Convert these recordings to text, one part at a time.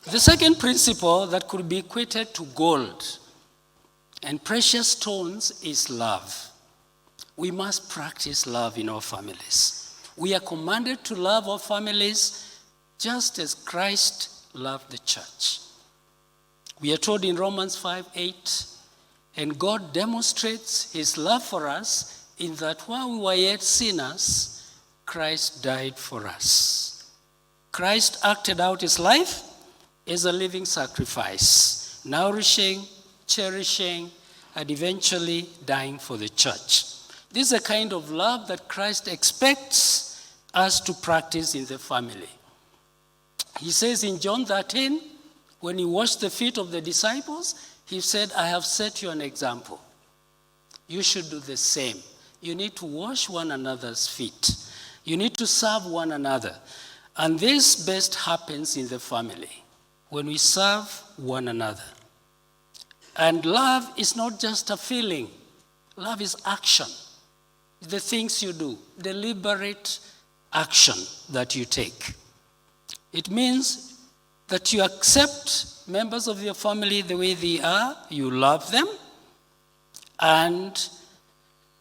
The second principle that could be equated to gold and precious stones is love. We must practice love in our families. We are commanded to love our families just as Christ loved the church. We are told in Romans 5:8, and God demonstrates his love for us in that while we were yet sinners, Christ died for us. Christ acted out his life as a living sacrifice, nourishing, cherishing, and eventually dying for the church. This is a kind of love that Christ expects us to practice in the family. He says in John 13, when he washed the feet of the disciples, he said, I have set you an example. You should do the same. You need to wash one another's feet. You need to serve one another. And this best happens in the family, when we serve one another. And love is not just a feeling. Love is action. The things you do, deliberate action that you take. It means that you accept members of your family the way they are, you love them, and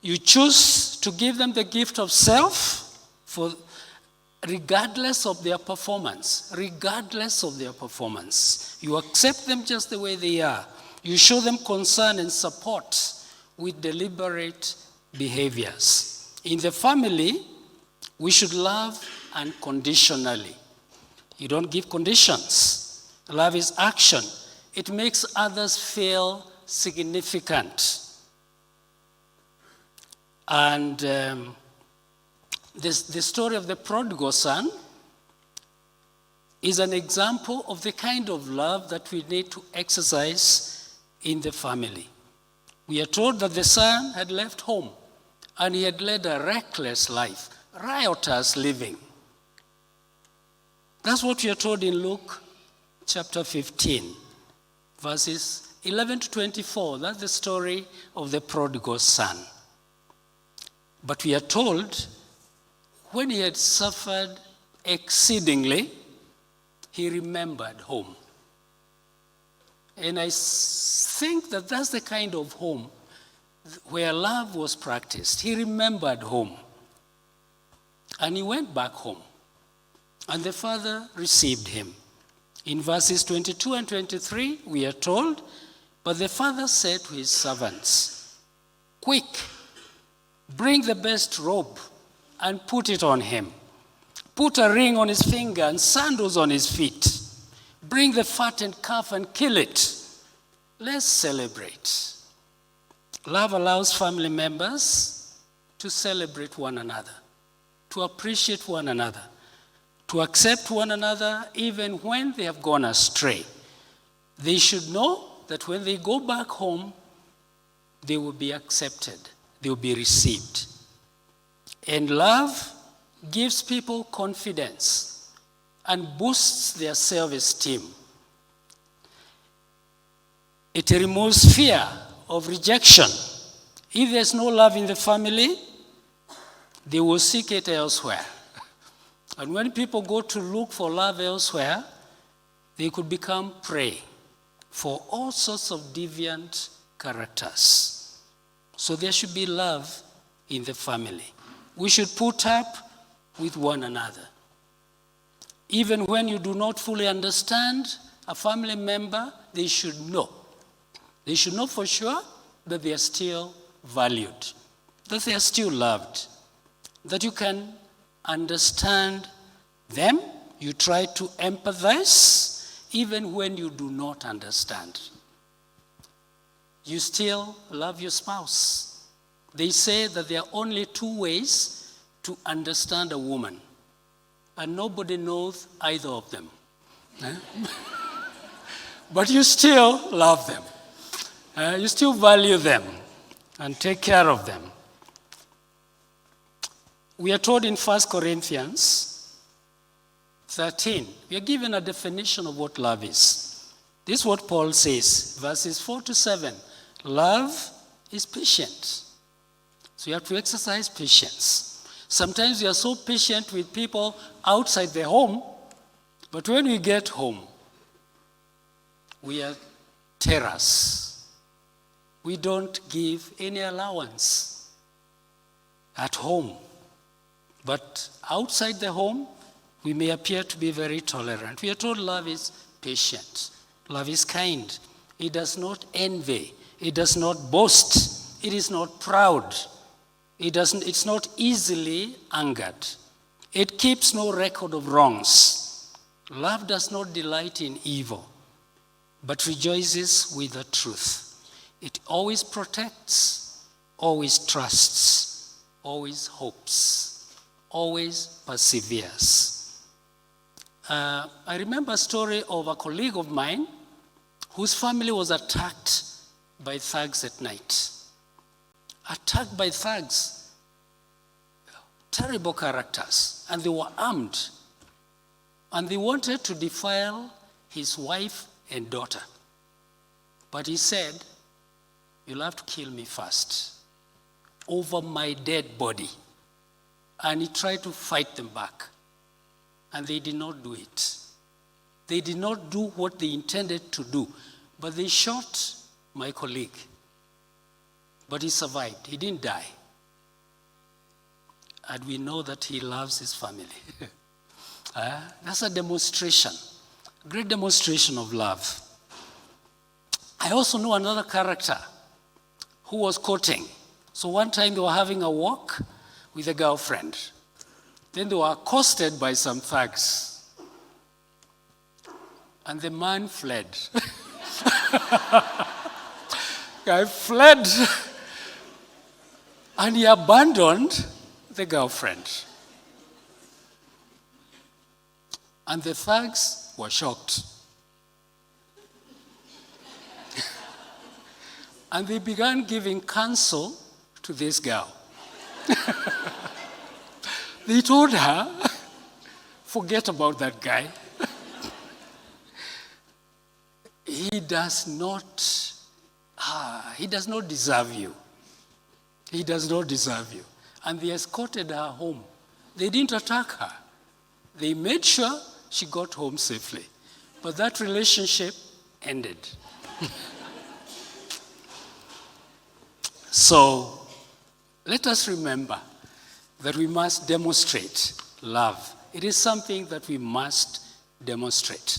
you choose to give them the gift of self regardless of their performance. Regardless of their performance. You accept them just the way they are. You show them concern and support with deliberate behaviors. In the family, we should love unconditionally. You don't give conditions. Love is action. It makes others feel significant. And the story of the prodigal son is an example of the kind of love that we need to exercise in the family. We are told that the son had left home and he had led a reckless life, riotous living. That's what we are told in Luke chapter 15, verses 11 to 24. That's the story of the prodigal son. But we are told when he had suffered exceedingly, he remembered home. And I think that that's the kind of home where love was practiced. He remembered home. And he went back home. And the father received him. In verses 22 and 23, we are told, but the father said to his servants, quick, bring the best robe and put it on him. Put a ring on his finger and sandals on his feet. Bring the fattened calf and kill it. Let's celebrate. Love allows family members to celebrate one another, to appreciate one another, to accept one another even when they have gone astray. They should know that when they go back home, they will be accepted, they will be received. And love gives people confidence and boosts their self-esteem. It removes fear of rejection. If there's no love in the family, they will seek it elsewhere. And when people go to look for love elsewhere, they could become prey for all sorts of deviant characters. So there should be love in the family. We should put up with one another. Even when you do not fully understand a family member, they should know. They should know for sure that they are still valued, that they are still loved, that you can understand them, you try to empathize, even when you do not understand. You still love your spouse. They say that there are only two ways to understand a woman, and nobody knows either of them. But you still love them. You still value them and take care of them. We are told in 1 Corinthians 13, we are given a definition of what love is. This is what Paul says, verses 4 to 7. Love is patient. So you have to exercise patience. Sometimes we are so patient with people outside the home, but when we get home, We are terrors. We don't give any allowance at home. But outside the home, we may appear to be very tolerant. We are told love is patient. Love is kind. It does not envy. It does not boast. It is not proud. It's not easily angered. It keeps no record of wrongs. Love does not delight in evil, but rejoices with the truth. It always protects, always trusts, always hopes, always perseveres. I remember a story of a colleague of mine whose family was attacked by thugs at night. Attacked by thugs, terrible characters, and they were armed. And they wanted to defile his wife and daughter. But he said, "You'll have to kill me first, over my dead body." And he tried to fight them back. And they did not do it. They did not do what they intended to do. But they shot my colleague. But he survived. He didn't die. And we know that he loves his family. That's a demonstration, a great demonstration of love. I also know another character who was courting. So one time they were having a walk with a girlfriend. Then they were accosted by some thugs. And the man fled. Guy fled. And he abandoned the girlfriend. And the thugs were shocked. And they began giving counsel to this girl. They told her, forget about that guy. He does not deserve you. He does not deserve you. And they escorted her home. They didn't attack her. They made sure she got home safely. But that relationship ended. So, let us remember that we must demonstrate love. It is something that we must demonstrate.